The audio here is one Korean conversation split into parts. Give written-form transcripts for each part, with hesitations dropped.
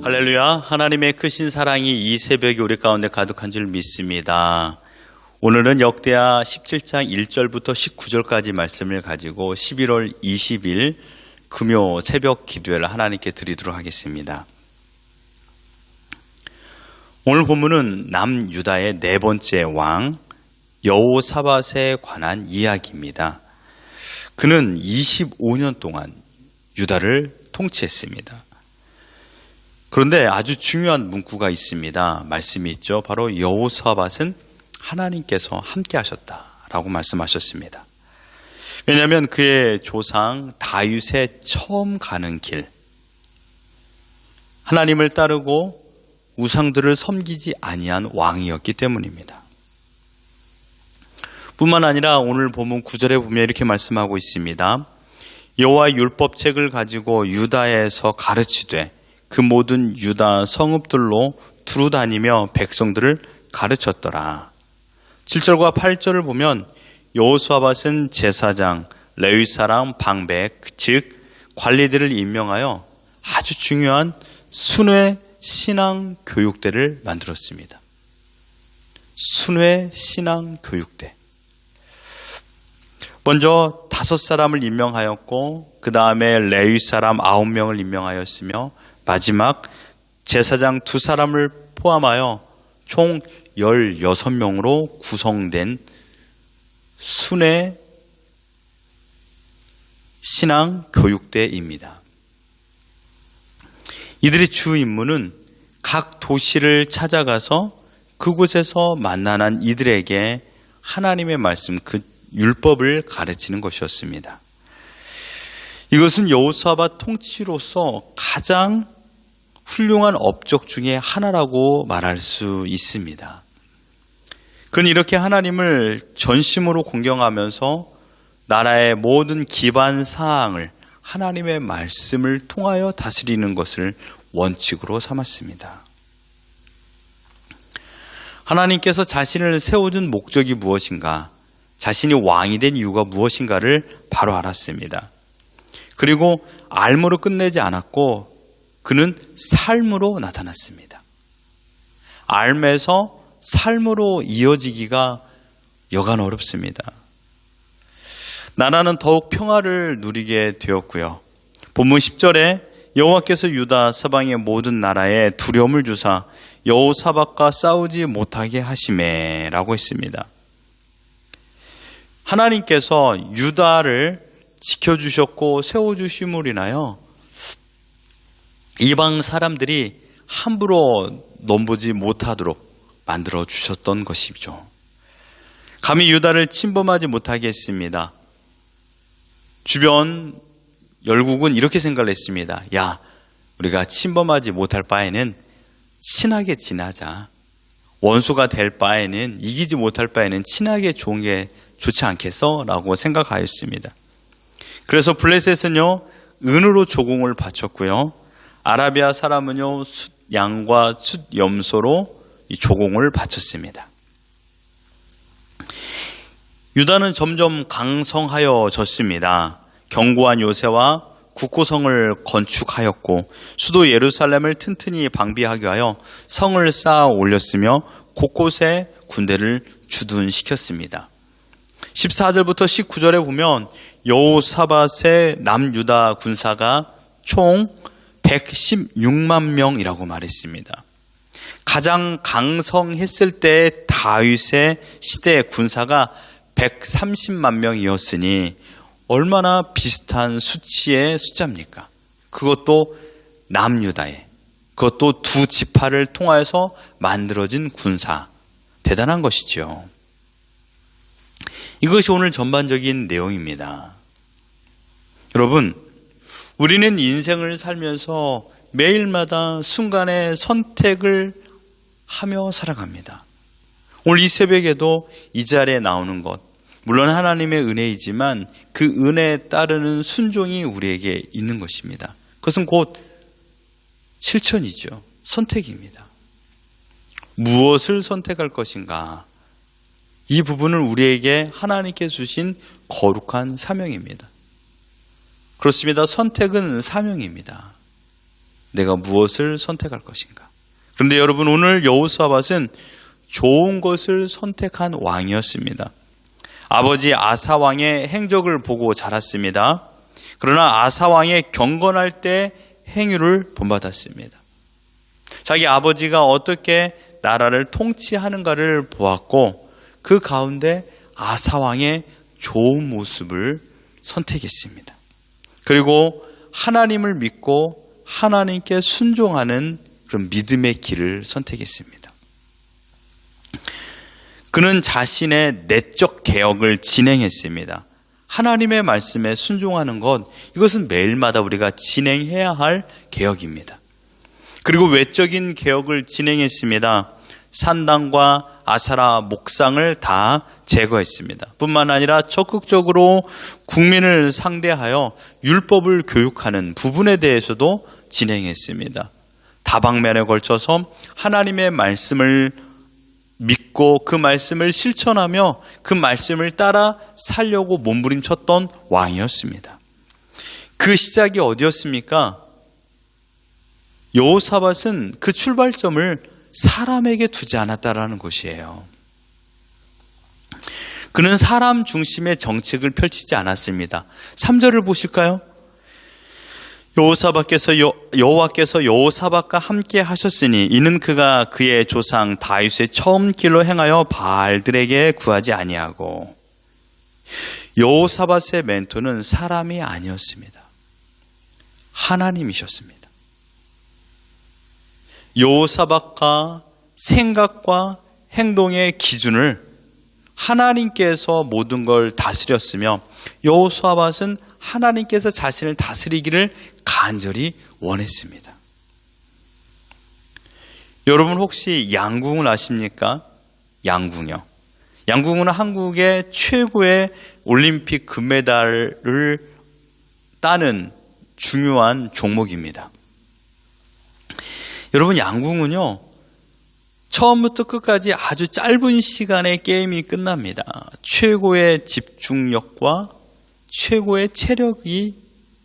할렐루야. 하나님의 크신 사랑이 이 새벽에 우리 가운데 가득한 줄 믿습니다. 오늘은 역대하 17장 1절부터 19절까지 말씀을 가지고 11월 20일 금요 새벽 기도회를 하나님께 드리도록 하겠습니다. 오늘 본문은 남유다의 네 번째 왕 여호사밧에 관한 이야기입니다. 그는 25년 동안 유다를 통치했습니다. 그런데 아주 중요한 문구가 있습니다. 말씀이 있죠. 바로 여호사밧은 하나님께서 함께 하셨다라고 말씀하셨습니다. 왜냐하면 그의 조상 다윗의 처음 가는 길, 하나님을 따르고 우상들을 섬기지 아니한 왕이었기 때문입니다. 뿐만 아니라 오늘 본문 9절에 보면 이렇게 말씀하고 있습니다. 여호와의 율법책을 가지고 유다에서 가르치되 그 모든 유다 성읍들로 두루 다니며 백성들을 가르쳤더라. 7절과 8절을 보면 여호사밧은 제사장, 레위 사람, 방백, 즉 관리들을 임명하여 아주 중요한 순회 신앙 교육대를 만들었습니다. 순회 신앙 교육대. 먼저 5사람을 임명하였고 그 다음에 레위 사람 9명을 임명하였으며 마지막 제사장 2사람을 포함하여 총 16명으로 구성된 순회 신앙 교육대입니다. 이들의 주 임무는 각 도시를 찾아가서 그곳에서 만나는 이들에게 하나님의 말씀, 그 율법을 가르치는 것이었습니다. 이것은 여호사밧 통치로서 가장 훌륭한 업적 중에 하나라고 말할 수 있습니다. 그는 이렇게 하나님을 전심으로 공경하면서 나라의 모든 기반 사항을 하나님의 말씀을 통하여 다스리는 것을 원칙으로 삼았습니다. 하나님께서 자신을 세워준 목적이 무엇인가, 자신이 왕이 된 이유가 무엇인가를 바로 알았습니다. 그리고 알므로 끝내지 않았고 그는 삶으로 나타났습니다. 알에서 삶으로 이어지기가 여간 어렵습니다. 나라는 더욱 평화를 누리게 되었고요. 본문 10절에 여호와께서 유다 서방의 모든 나라에 두려움을 주사 여호사밧과 싸우지 못하게 하시매 라고 했습니다. 하나님께서 유다를 지켜주셨고 세워주심으로 인하여 이방 사람들이 함부로 넘보지 못하도록 만들어 주셨던 것이죠. 감히 유다를 침범하지 못하게 했습니다. 주변 열국은 이렇게 생각을 했습니다. 야, 우리가 침범하지 못할 바에는 친하게 지내자. 원수가 될 바에는, 이기지 못할 바에는 친하게 좋은 게 좋지 않겠어? 라고 생각하였습니다. 그래서 블레셋은요, 은으로 조공을 바쳤고요. 아라비아 사람은요, 숫양과 숫염소로 이 조공을 바쳤습니다. 유다는 점점 강성하여졌습니다. 견고한 요새와 국고성을 건축하였고 수도 예루살렘을 튼튼히 방비하게 하여 성을 쌓아 올렸으며 곳곳에 군대를 주둔시켰습니다. 14절부터 19절에 보면 여호사밧의 남유다 군사가 총 116만 명이라고 말했습니다. 가장 강성했을 때 다윗의 시대 군사가 130만 명이었으니 얼마나 비슷한 수치의 숫자입니까? 그것도 남유다에, 그것도 두 지파를 통하여서 만들어진 군사, 대단한 것이죠. 이것이 오늘 전반적인 내용입니다. 여러분, 우리는 인생을 살면서 매일마다 순간의 선택을 하며 살아갑니다. 오늘 이 새벽에도 이 자리에 나오는 것, 물론 하나님의 은혜이지만 그 은혜에 따르는 순종이 우리에게 있는 것입니다. 그것은 곧 실천이죠. 선택입니다. 무엇을 선택할 것인가? 이 부분은 우리에게 하나님께 주신 거룩한 사명입니다. 그렇습니다. 선택은 사명입니다. 내가 무엇을 선택할 것인가? 그런데 여러분, 오늘 여호사밧은 좋은 것을 선택한 왕이었습니다. 아버지 아사 왕의 행적을 보고 자랐습니다. 그러나 아사 왕의 경건할 때 행위를 본받았습니다. 자기 아버지가 어떻게 나라를 통치하는가를 보았고 그 가운데 아사 왕의 좋은 모습을 선택했습니다. 그리고 하나님을 믿고 하나님께 순종하는 그런 믿음의 길을 선택했습니다. 그는 자신의 내적 개혁을 진행했습니다. 하나님의 말씀에 순종하는 것, 이것은 매일마다 우리가 진행해야 할 개혁입니다. 그리고 외적인 개혁을 진행했습니다. 산당과 아사라 목상을 다 제거했습니다. 뿐만 아니라 적극적으로 국민을 상대하여 율법을 교육하는 부분에 대해서도 진행했습니다. 다방면에 걸쳐서 하나님의 말씀을 믿고 그 말씀을 실천하며 그 말씀을 따라 살려고 몸부림쳤던 왕이었습니다. 그 시작이 어디였습니까? 여호사밧은 그 출발점을 사람에게 두지 않았다라는 것이에요. 그는 사람 중심의 정책을 펼치지 않았습니다. 3절을 보실까요? 여호와께서 여호사밧과 함께 하셨으니 이는 그가 그의 조상 다윗의 처음 길로 행하여 바알들에게 구하지 아니하고. 여호사밧의 멘토는 사람이 아니었습니다. 하나님이셨습니다. 여호사밧과 생각과 행동의 기준을 하나님께서 모든 걸 다스렸으며 여호사밧은 하나님께서 자신을 다스리기를 간절히 원했습니다. 여러분 혹시 양궁을 아십니까? 양궁이요. 양궁은 한국의 최고의 올림픽 금메달을 따는 중요한 종목입니다. 여러분, 양궁은요, 처음부터 끝까지 아주 짧은 시간에 게임이 끝납니다. 최고의 집중력과 최고의 체력이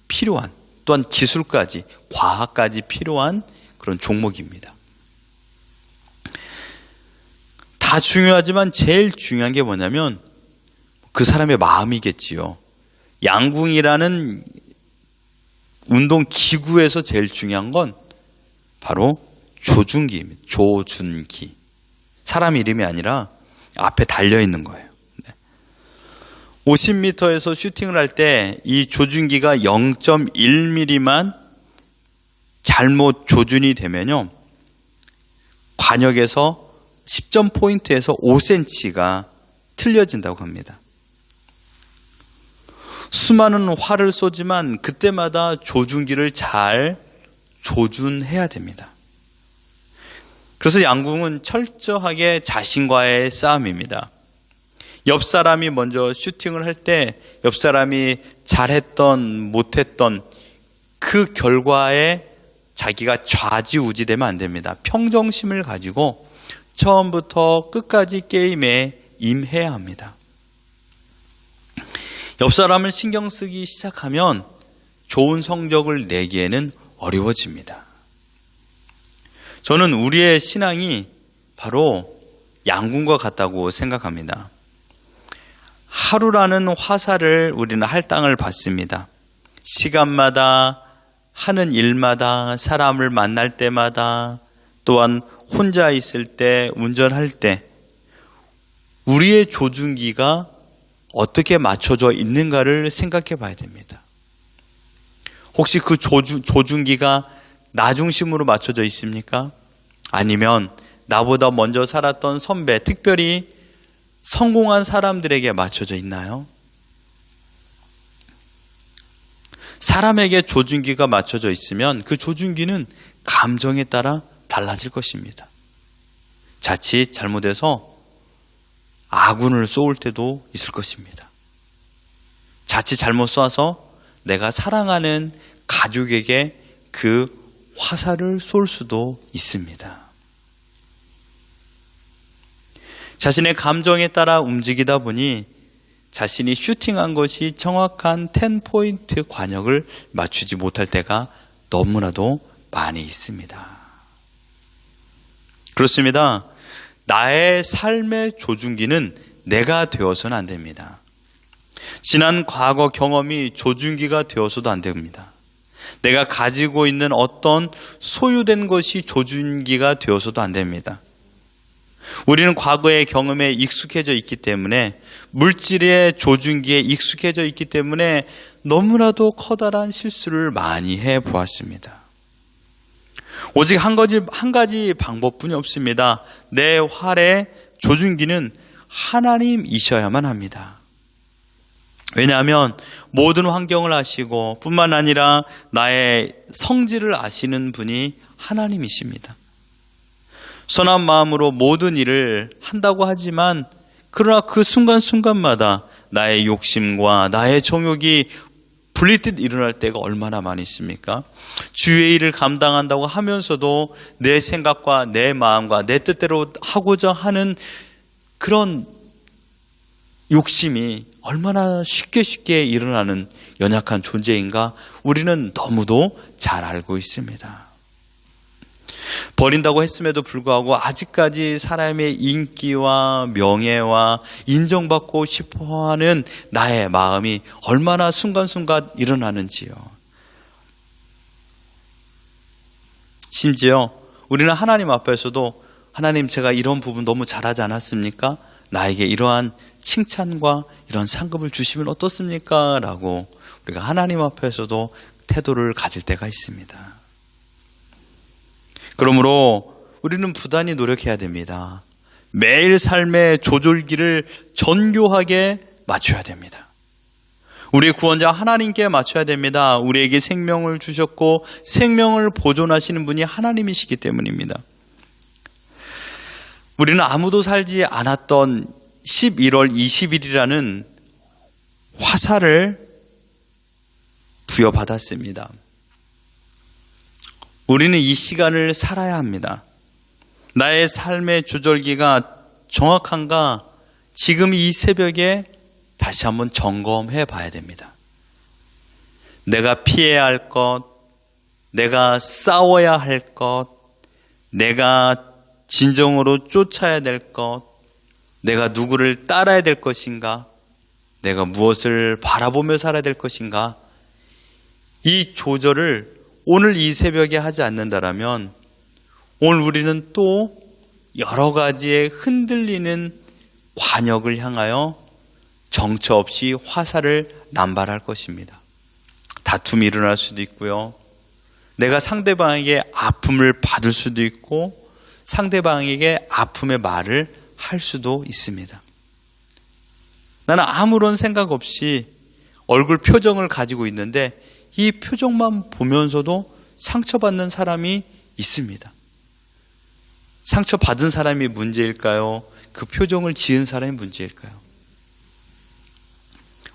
필요한, 또한 기술까지, 과학까지 필요한 그런 종목입니다. 다 중요하지만 제일 중요한 게 뭐냐면 그 사람의 마음이겠지요. 양궁이라는 운동 기구에서 제일 중요한 건 바로 조준기입니다. 조준기. 사람 이름이 아니라 앞에 달려있는 거예요. 50m에서 슈팅을 할 때 이 조준기가 0.1mm만 잘못 조준이 되면요, 관역에서 10점 포인트에서 5cm가 틀려진다고 합니다. 수많은 활을 쏘지만 그때마다 조준기를 잘 조준해야 됩니다. 그래서 양궁은 철저하게 자신과의 싸움입니다. 옆 사람이 먼저 슈팅을 할 때 옆 사람이 잘했던 못했던 그 결과에 자기가 좌지우지되면 안 됩니다. 평정심을 가지고 처음부터 끝까지 게임에 임해야 합니다. 옆 사람을 신경 쓰기 시작하면 좋은 성적을 내기에는 어려워집니다. 저는 우리의 신앙이 바로 양궁과 같다고 생각합니다. 하루라는 화살을 우리는 할당을 받습니다. 시간마다, 하는 일마다, 사람을 만날 때마다, 또한 혼자 있을 때, 운전할 때 우리의 조준기가 어떻게 맞춰져 있는가를 생각해 봐야 됩니다. 혹시 그 조준기가 나 중심으로 맞춰져 있습니까? 아니면 나보다 먼저 살았던 선배, 특별히 성공한 사람들에게 맞춰져 있나요? 사람에게 조준기가 맞춰져 있으면 그 조준기는 감정에 따라 달라질 것입니다. 자칫 잘못해서 아군을 쏘을 때도 있을 것입니다. 자칫 잘못 쏴서 내가 사랑하는 가족에게 그 화살을 쏠 수도 있습니다. 자신의 감정에 따라 움직이다 보니 자신이 슈팅한 것이 정확한 10포인트 관역을 맞추지 못할 때가 너무나도 많이 있습니다. 그렇습니다. 나의 삶의 조준기는 내가 되어서는 안 됩니다. 지난 과거 경험이 조준기가 되어서도 안 됩니다. 내가 가지고 있는 어떤 소유된 것이 조준기가 되어서도 안 됩니다. 우리는 과거의 경험에 익숙해져 있기 때문에, 물질의 조준기에 익숙해져 있기 때문에 너무나도 커다란 실수를 많이 해보았습니다. 오직 한 가지 방법뿐이 없습니다. 내 활의 조준기는 하나님이셔야만 합니다. 왜냐하면 모든 환경을 아시고 뿐만 아니라 나의 성질을 아시는 분이 하나님이십니다. 선한 마음으로 모든 일을 한다고 하지만, 그러나 그 순간순간마다 나의 욕심과 나의 정욕이 불리듯 일어날 때가 얼마나 많이 있습니까? 주의 일을 감당한다고 하면서도 내 생각과 내 마음과 내 뜻대로 하고자 하는 그런 욕심이 얼마나 쉽게 일어나는 연약한 존재인가 우리는 너무도 잘 알고 있습니다. 버린다고 했음에도 불구하고 아직까지 사람의 인기와 명예와 인정받고 싶어하는 나의 마음이 얼마나 순간순간 일어나는지요. 심지어 우리는 하나님 앞에서도, 하나님 제가 이런 부분 너무 잘하지 않았습니까? 나에게 이러한 칭찬과 이런 상급을 주시면 어떻습니까? 라고 우리가 하나님 앞에서도 태도를 가질 때가 있습니다. 그러므로 우리는 부단히 노력해야 됩니다. 매일 삶의 조절기를 정교하게 맞춰야 됩니다. 우리의 구원자 하나님께 맞춰야 됩니다. 우리에게 생명을 주셨고 생명을 보존하시는 분이 하나님이시기 때문입니다. 우리는 아무도 살지 않았던 11월 20일이라는 화살을 부여받았습니다. 우리는 이 시간을 살아야 합니다. 나의 삶의 조절기가 정확한가? 지금 이 새벽에 다시 한번 점검해 봐야 됩니다. 내가 피해야 할 것, 내가 싸워야 할 것, 내가 진정으로 쫓아야 될 것, 내가 누구를 따라야 될 것인가, 내가 무엇을 바라보며 살아야 될 것인가, 이 조절을 오늘 이 새벽에 하지 않는다라면 오늘 우리는 또 여러 가지의 흔들리는 관역을 향하여 정처 없이 화살을 남발할 것입니다. 다툼이 일어날 수도 있고요. 내가 상대방에게 아픔을 받을 수도 있고 상대방에게 아픔의 말을 할 수도 있습니다. 나는 아무런 생각 없이 얼굴 표정을 가지고 있는데 이 표정만 보면서도 상처받는 사람이 있습니다. 상처받은 사람이 문제일까요? 그 표정을 지은 사람이 문제일까요?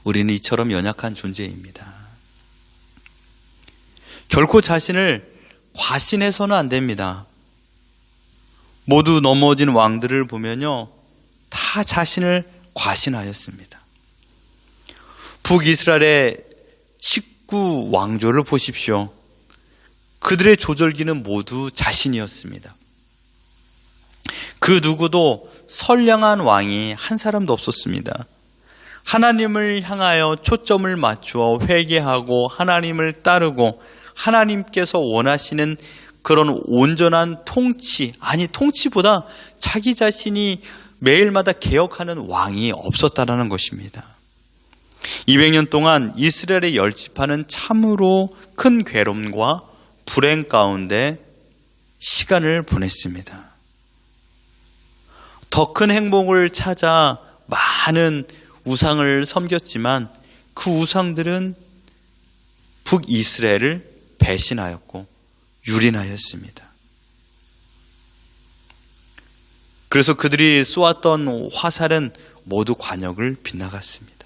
우리는 이처럼 연약한 존재입니다. 결코 자신을 과신해서는 안 됩니다. 모두 넘어진 왕들을 보면요, 다 자신을 과신하였습니다. 북이스라엘의 19 왕조를 보십시오. 그들의 조절기는 모두 자신이었습니다. 그 누구도 선량한 왕이 한 사람도 없었습니다. 하나님을 향하여 초점을 맞추어 회개하고 하나님을 따르고 하나님께서 원하시는 그런 온전한 통치, 아니 통치보다 자기 자신이 매일마다 개혁하는 왕이 없었다라는 것입니다. 200년 동안 이스라엘의 10지파는 참으로 큰 괴로움과 불행 가운데 시간을 보냈습니다. 더 큰 행복을 찾아 많은 우상을 섬겼지만 그 우상들은 북이스라엘을 배신하였고 유린하였습니다. 그래서 그들이 쏘았던 화살은 모두 관역을 빗나갔습니다.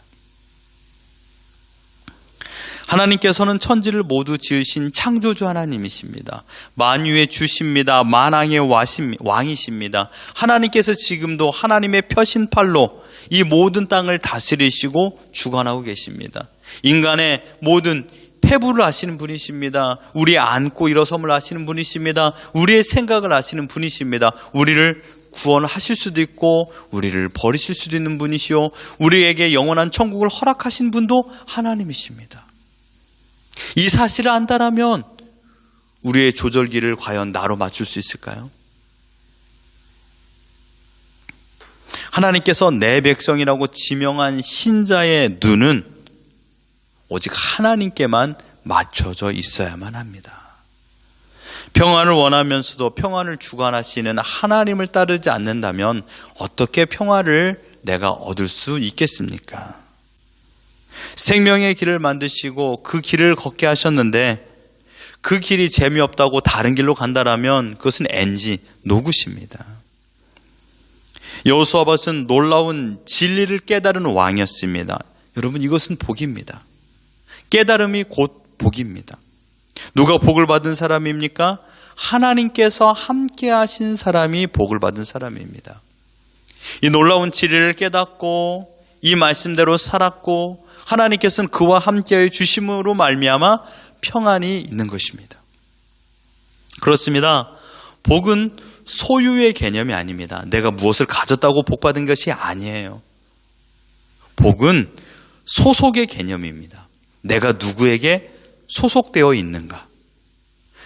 하나님께서는 천지를 모두 지으신 창조주 하나님이십니다. 만유의 주십니다. 만왕의 왕이십니다. 하나님께서 지금도 하나님의 펴신팔로 이 모든 땅을 다스리시고 주관하고 계십니다. 인간의 모든 회부를 아시는 분이십니다. 우리의 앉고 일어섬을 아시는 분이십니다. 우리의 생각을 아시는 분이십니다. 우리를 구원하실 수도 있고 우리를 버리실 수도 있는 분이시오. 우리에게 영원한 천국을 허락하신 분도 하나님이십니다. 이 사실을 안다라면 우리의 조절기를 과연 나로 맞출 수 있을까요? 하나님께서 내 백성이라고 지명한 신자의 눈은 오직 하나님께만 맞춰져 있어야만 합니다. 평안을 원하면서도 평안을 주관하시는 하나님을 따르지 않는다면 어떻게 평화를 내가 얻을 수 있겠습니까? 생명의 길을 만드시고 그 길을 걷게 하셨는데 그 길이 재미없다고 다른 길로 간다라면 그것은 NG, 노굿입니다. 여호수아밧은 놀라운 진리를 깨달은 왕이었습니다. 여러분, 이것은 복입니다. 깨달음이 곧 복입니다. 누가 복을 받은 사람입니까? 하나님께서 함께 하신 사람이 복을 받은 사람입니다. 이 놀라운 진리를 깨닫고 이 말씀대로 살았고 하나님께서는 그와 함께해 주심으로 말미암아 평안이 있는 것입니다. 그렇습니다. 복은 소유의 개념이 아닙니다. 내가 무엇을 가졌다고 복 받은 것이 아니에요. 복은 소속의 개념입니다. 내가 누구에게 소속되어 있는가?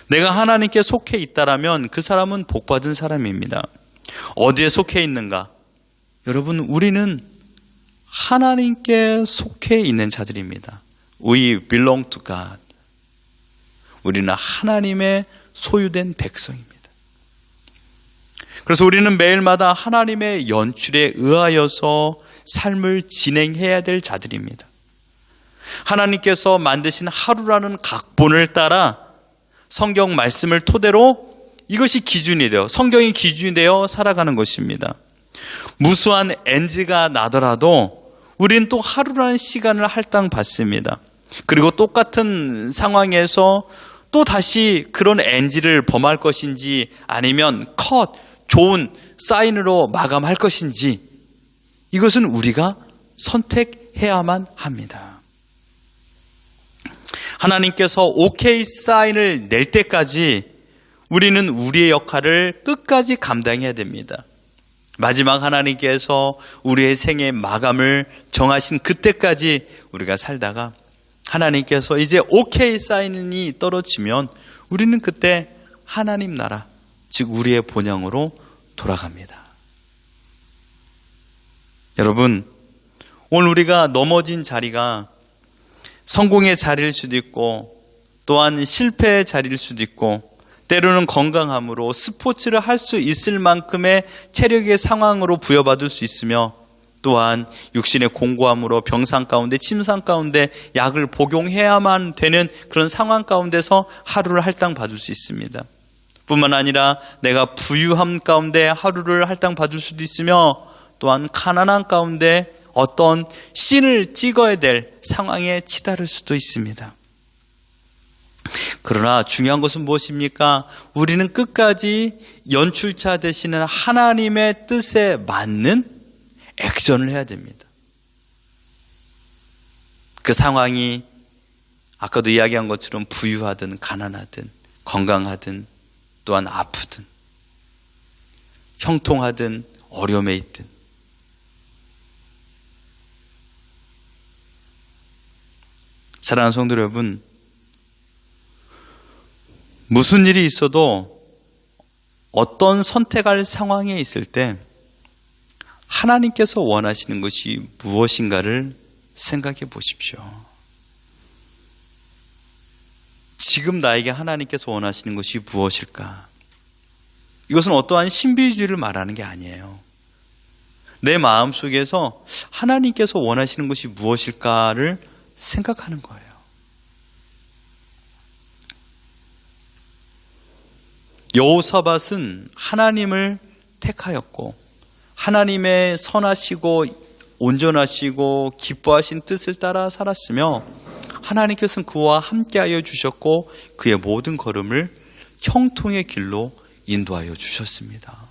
내가 하나님께 속해 있다라면 그 사람은 복 받은 사람입니다. 어디에 속해 있는가? 여러분, 우리는 하나님께 속해 있는 자들입니다. We belong to God. 우리는 하나님의 소유된 백성입니다. 그래서 우리는 매일마다 하나님의 연출에 의하여서 삶을 진행해야 될 자들입니다. 하나님께서 만드신 하루라는 각본을 따라 성경 말씀을 토대로 이것이 기준이 되어, 성경이 기준이 되어 살아가는 것입니다. 무수한 NG가 나더라도 우리는 또 하루라는 시간을 할당받습니다. 그리고 똑같은 상황에서 또 다시 그런 NG를 범할 것인지 아니면 컷, 좋은 사인으로 마감할 것인지 이것은 우리가 선택해야만 합니다. 하나님께서 오케이 사인을 낼 때까지 우리는 우리의 역할을 끝까지 감당해야 됩니다. 마지막 하나님께서 우리의 생의 마감을 정하신 그때까지 우리가 살다가 하나님께서 이제 오케이 사인이 떨어지면 우리는 그때 하나님 나라, 즉 우리의 본향으로 돌아갑니다. 여러분, 오늘 우리가 넘어진 자리가 성공의 자리일 수도 있고 또한 실패의 자리일 수도 있고 때로는 건강함으로 스포츠를 할 수 있을 만큼의 체력의 상황으로 부여받을 수 있으며 또한 육신의 공고함으로 병상 가운데 침상 가운데 약을 복용해야만 되는 그런 상황 가운데서 하루를 할당받을 수 있습니다. 뿐만 아니라 내가 부유함 가운데 하루를 할당받을 수도 있으며 또한 가난한 가운데 어떤 씬을 찍어야 될 상황에 치달을 수도 있습니다. 그러나 중요한 것은 무엇입니까? 우리는 끝까지 연출자 되시는 하나님의 뜻에 맞는 액션을 해야 됩니다. 그 상황이 아까도 이야기한 것처럼 부유하든 가난하든 건강하든 또한 아프든 형통하든 어려움에 있든 사랑하는 성도 여러분, 무슨 일이 있어도 어떤 선택할 상황에 있을 때 하나님께서 원하시는 것이 무엇인가를 생각해 보십시오. 지금 나에게 하나님께서 원하시는 것이 무엇일까? 이것은 어떠한 신비주의를 말하는 게 아니에요. 내 마음속에서 하나님께서 원하시는 것이 무엇일까를 생각하는 거예요. 여호사밧은 하나님을 택하였고 하나님의 선하시고 온전하시고 기뻐하신 뜻을 따라 살았으며 하나님께서는 그와 함께하여 주셨고 그의 모든 걸음을 형통의 길로 인도하여 주셨습니다.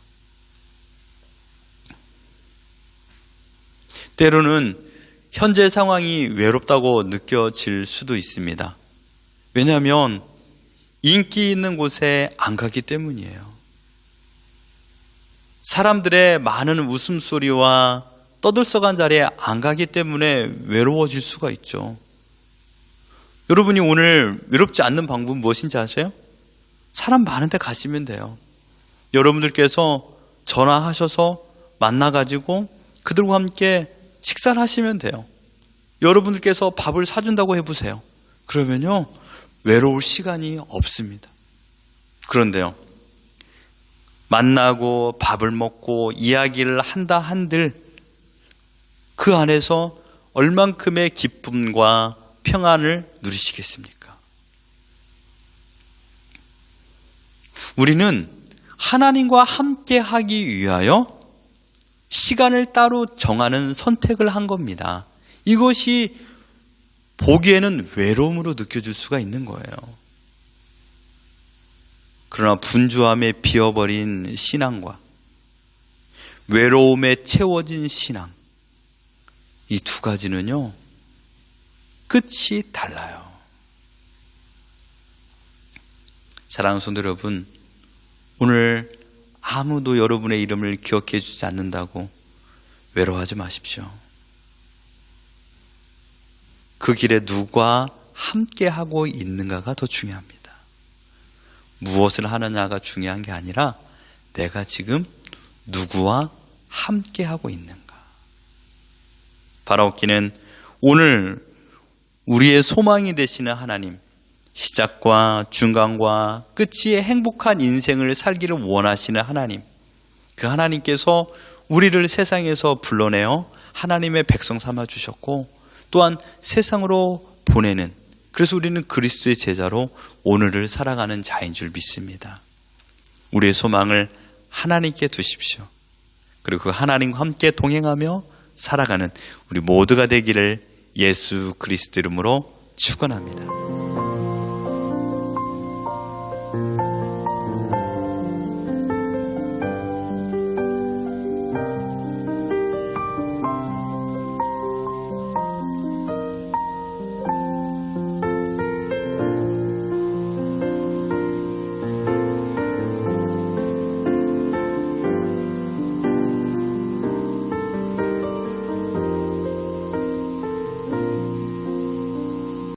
때로는 현재 상황이 외롭다고 느껴질 수도 있습니다. 왜냐하면 인기 있는 곳에 안 가기 때문이에요. 사람들의 많은 웃음소리와 떠들썩한 자리에 안 가기 때문에 외로워질 수가 있죠. 여러분이 오늘 외롭지 않는 방법은 무엇인지 아세요? 사람 많은 데 가시면 돼요. 여러분들께서 전화하셔서 만나가지고 그들과 함께 식사를 하시면 돼요. 여러분들께서 밥을 사준다고 해보세요. 그러면요, 외로울 시간이 없습니다. 그런데요, 만나고 밥을 먹고 이야기를 한다 한들 그 안에서 얼만큼의 기쁨과 평안을 누리시겠습니까? 우리는 하나님과 함께 하기 위하여 시간을 따로 정하는 선택을 한 겁니다. 이것이 보기에는 외로움으로 느껴질 수가 있는 거예요. 그러나 분주함에 비어버린 신앙과 외로움에 채워진 신앙, 이 두 가지는요, 끝이 달라요. 사랑하는 성도 여러분, 오늘 아무도 여러분의 이름을 기억해 주지 않는다고 외로워하지 마십시오. 그 길에 누가 함께 하고 있는가가 더 중요합니다. 무엇을 하느냐가 중요한 게 아니라 내가 지금 누구와 함께 하고 있는가. 바라옵기는 오늘 우리의 소망이 되시는 하나님, 시작과 중간과 끝이 행복한 인생을 살기를 원하시는 하나님, 그 하나님께서 우리를 세상에서 불러내어 하나님의 백성 삼아 주셨고 또한 세상으로 보내는, 그래서 우리는 그리스도의 제자로 오늘을 살아가는 자인 줄 믿습니다. 우리의 소망을 하나님께 두십시오. 그리고 그 하나님과 함께 동행하며 살아가는 우리 모두가 되기를 예수 그리스도 이름으로 축원합니다.